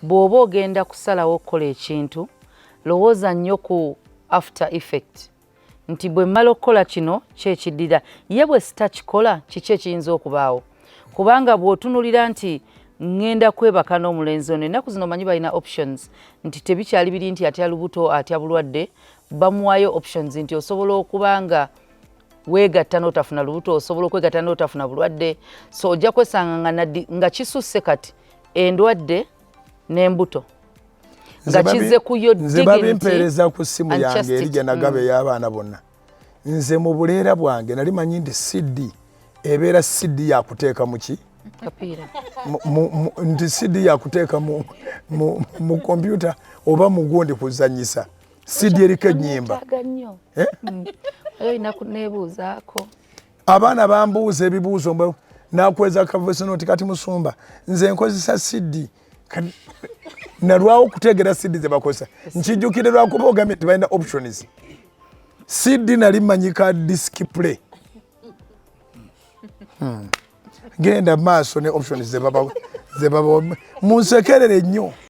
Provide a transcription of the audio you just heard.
bw'oba ogenda kusalawo okukola ekintu lowooza nnyo ku after effect nti bwe mmala okukola kino kyekiddira ye bwe sitakikola kiki ekiyinza okubaawo kubanga bw'otunulira nti ngenda kwebaka n'omulenzi ono ennaku zino manyi balina options nti tebikyali biri nti atya lubuto atya bulwadde bamuwaayo options nti osobola okuba nga weegatta n'otafuna lubuto osobola okwegatta n'otafuna bulwadde so ojja kwesanga nga kisusse kati endwadde n'embuto nga kize ku yo nze babimpeereza ku ssimu yange eri gye nagaba ey'abaana bonna nze mu buleera bwange nali manyi nti siddi ebeera siddi yakuteeka mu ki nti siddi yakuteeka mu kompyuta oba mu gundi kuzanyisa siddi eriko ennyimba abaana bambuuza ebibuuzo nakweza kavoice note kati musumba nze nkozesa siddi nalwawo okuteegera siddi ze bakozesa nkijjukire lwakuba ogambye nti balina options siddi nali manyika display genda maaso ne options ze baba munsekerere nnyo